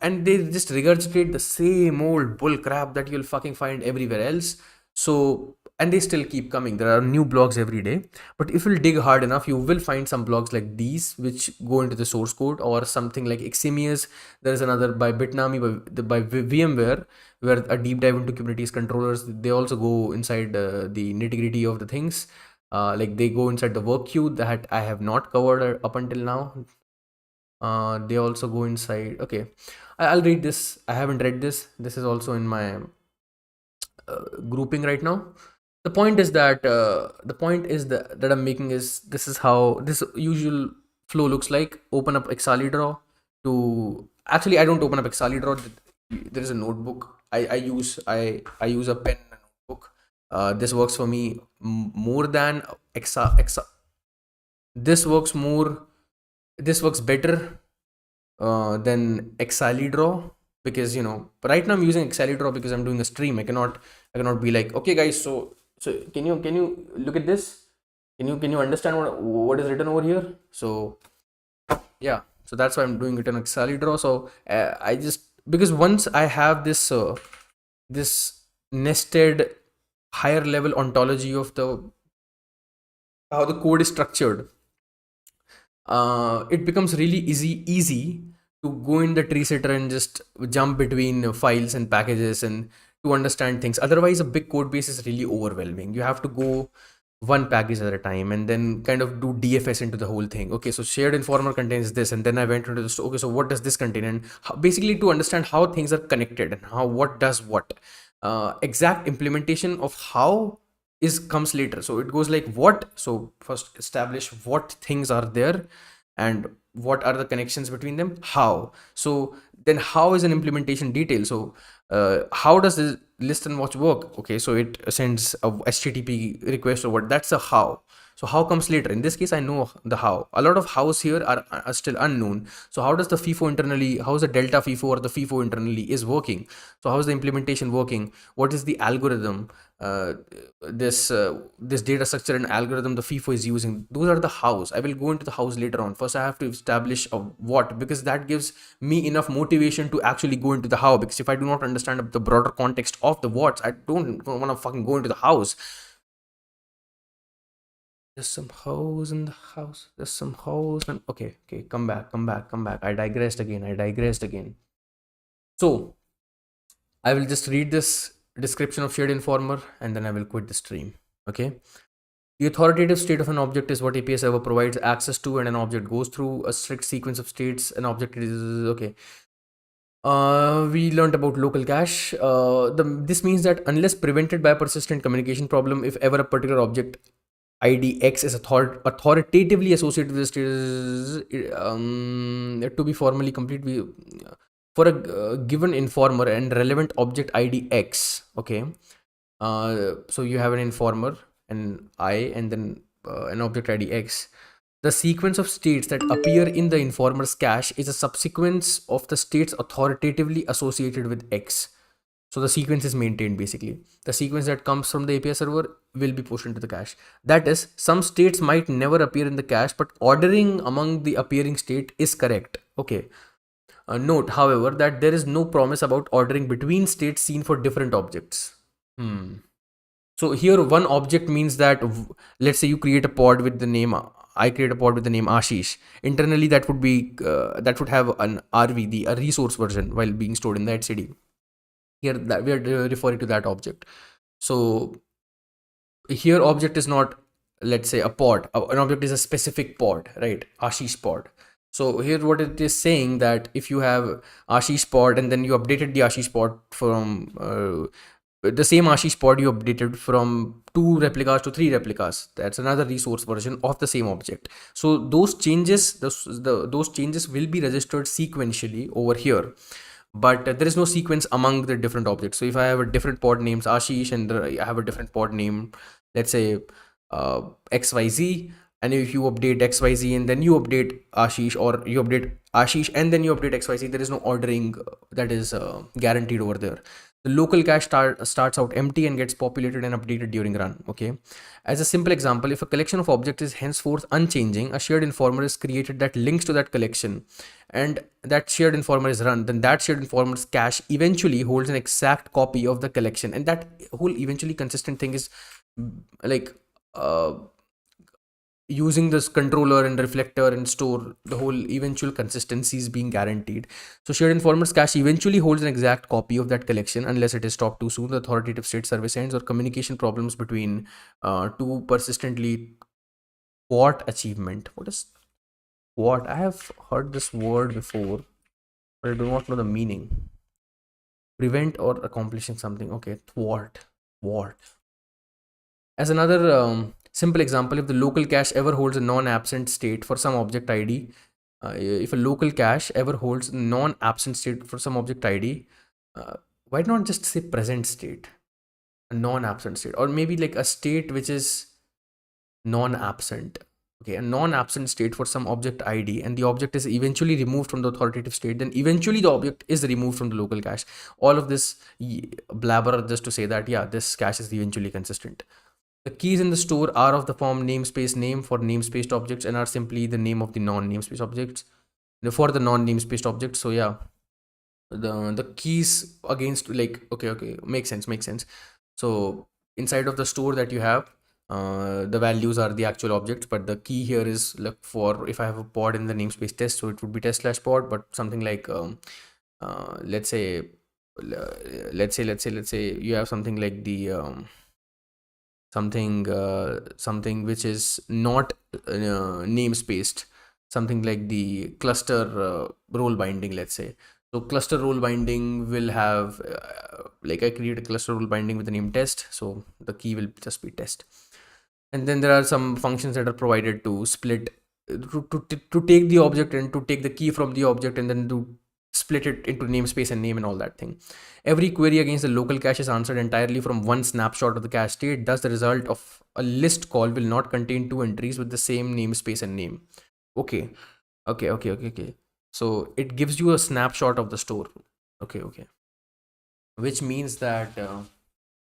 and they just regurgitate the same old bull crap that you'll fucking find everywhere else. So, and they still keep coming. There are new blogs every day. But if you dig hard enough, you will find some blogs like these which go into the source code, or something like Eximius. There is another by Bitnami, by VMware, where a deep dive into Kubernetes controllers. They also go inside the nitty gritty of the things. Like they go inside the work queue that I have not covered up until now. They also go inside. Okay, I'll read this. I haven't read this. This is also in my grouping right now. The point is that that I'm making is, this is how this usual flow looks like. Open up Exalidraw to, actually I don't open up Exalidraw. There is a notebook. I use a pen and a notebook. This works for me more than this works more. This works better than Exalidraw, because right now I'm using Exalidraw because I'm doing a stream. I cannot be like, okay guys, so can you look at this? Can you understand what is written over here? So yeah, so that's why I'm doing it on Exalidraw. So I just, because once I have this nested higher level ontology of the how the code is structured, it becomes really easy to go in the tree sitter and just jump between files and packages and to understand things. Otherwise, a big code base is really overwhelming. You have to go one package at a time and then kind of do DFS into the whole thing. Okay, so shared informer contains this, and then I went into this. Okay, so what does this contain? And basically to understand how things are connected and how what does what. Exact implementation of how is comes later. So it goes like what. So first establish what things are there and what are the connections between them. How. So then how is an implementation detail. So how does this list and watch work? Okay, so it sends a HTTP request or what. That's a how. So how comes later. In this case, I know the how. A lot of hows here are still unknown. So how does the FIFO internally, how is the delta FIFO or the FIFO internally is working? So how is the implementation working? What is the algorithm? This data structure and algorithm the FIFO is using. Those are the hows. I will go into the hows later on. First, I have to establish a what, because that gives me enough motivation to actually go into the how. Because if I do not understand the broader context of the what's, I don't want to fucking go into the hows. There's some hoes in the house. There's some hoes. And okay, come back. I digressed again. So I will just read this description of shared informer and then I will quit the stream. Okay. The authoritative state of an object is what API server provides access to, and an object goes through a strict sequence of states. An object is okay. We learned about local cache. This means that unless prevented by a persistent communication problem, if ever a particular object ID X is authoritatively associated with the state, to be formally complete, for a given informer and relevant object ID X. Okay, so you have an informer and I, and then an object ID X. The sequence of states that appear in the informer's cache is a subsequence of the states authoritatively associated with X. So the sequence is maintained basically. The sequence that comes from the API server will be pushed into the cache. That is, some states might never appear in the cache, but ordering among the appearing state is correct. Okay. Note, however, that there is no promise about ordering between states seen for different objects. So here one object means that let's say you create a pod with the name, I create a pod with the name Ashish. Internally that would be that would have an RV, the a resource version, while being stored in the etcd. Here that we are referring to that object. So here object is not, let's say, a pod. An object is a specific pod, right? Ashish pod. So here what it is saying, that if you have Ashish pod and then you updated the Ashish pod from the same Ashish pod you updated from 2 replicas to 3 replicas, that's another resource version of the same object. So those changes, those changes will be registered sequentially over here, but there is no sequence among the different objects. So if I have a different pod named Ashish and I have a different pod name, let's say XYZ, and if you update XYZ and then you update Ashish, or you update Ashish and then you update XYZ, there is no ordering that is guaranteed over there. The local cache starts out empty and gets populated and updated during run. Okay, as a simple example, if a collection of objects is henceforth unchanging, a shared informer is created that links to that collection, and that shared informer is run, then that shared informer's cache eventually holds an exact copy of the collection. And that whole eventually consistent thing is like using this controller and reflector and store, the whole eventual consistency is being guaranteed. So shared informers cache eventually holds an exact copy of that collection unless it is stopped too soon, the authoritative state service ends, or communication problems between two persistently thwart achievement. What is thwart? I have heard this word before, but I do not know the meaning. Prevent or accomplishing something. Okay, thwart. As another simple example, if the local cache ever holds a non-absent state for some object ID, if a local cache ever holds non-absent state for some object ID, why not just say present state, a non-absent state, or maybe like a state which is non-absent. Okay, a non-absent state for some object ID, and the object is eventually removed from the authoritative state, then eventually the object is removed from the local cache. All of this blabber just to say that, yeah, this cache is eventually consistent. The keys in the store are of the form namespace name for namespaced objects and are simply the name of the non-namespaced objects for the non-namespaced objects. So yeah, the keys against, like, okay, makes sense. So inside of the store that you have, the values are the actual objects, but the key here is, like, for if I have a pod in the namespace test, so it would be test/pod, but something like let's say you have something like the something which is not namespaced, something like the cluster role binding, let's say. So cluster role binding will have like I create a cluster role binding with the name test, so the key will just be test. And then there are some functions that are provided to split, to take the object and to take the key from the object and then to split it into namespace and name and all that thing. Every query against the local cache is answered entirely from one snapshot of the cache state. Thus, the result of a list call will not contain two entries with the same namespace and name. Okay, okay. So it gives you a snapshot of the store. Okay. Which means that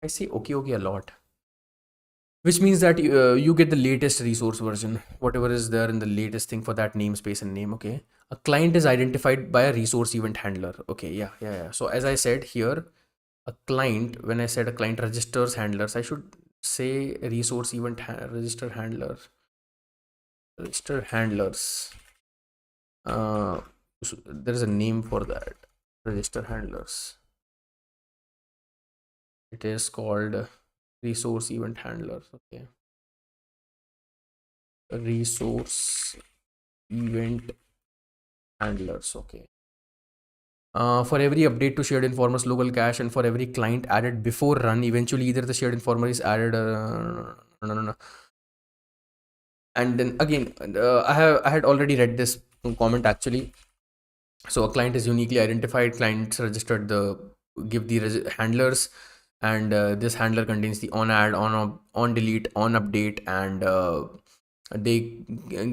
I say okay a lot. Which means that you get the latest resource version, whatever is there in the latest thing for that namespace and name. Okay, a client is identified by a resource event handler. Okay, yeah. So as I said here, a client, when I said a client registers handlers, I should say resource event register handlers. So there is a name for that, register handlers. It is called resource event handler. Okay, resource event handlers. Okay, For every update to shared informer's local cache and for every client added before run, eventually either the shared informer is added. No, no, no. And then again, I had already read this comment actually. So a client is uniquely identified. Clients registered the give the handlers, and this handler contains the on add, on delete, on update, and they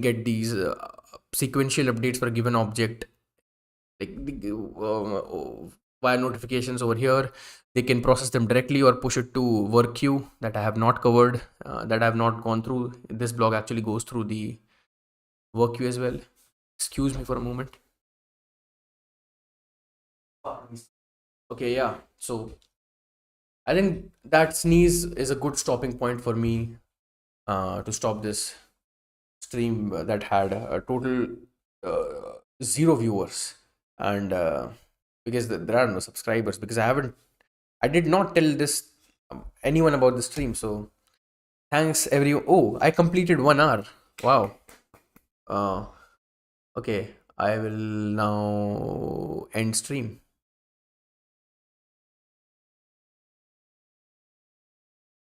get these sequential updates for a given object, like via notifications over here. They can process them directly or push it to work queue, that I have not covered, that I have not gone through. This blog actually goes through the work queue as well. Excuse me for a moment. Okay, yeah. So I think that sneeze is a good stopping point for me to stop this stream that had a total zero viewers, and because there are no subscribers, because I did not tell this anyone about the stream. So thanks everyone. Oh, I completed 1 hour. Wow. Uh, okay, I will now end stream.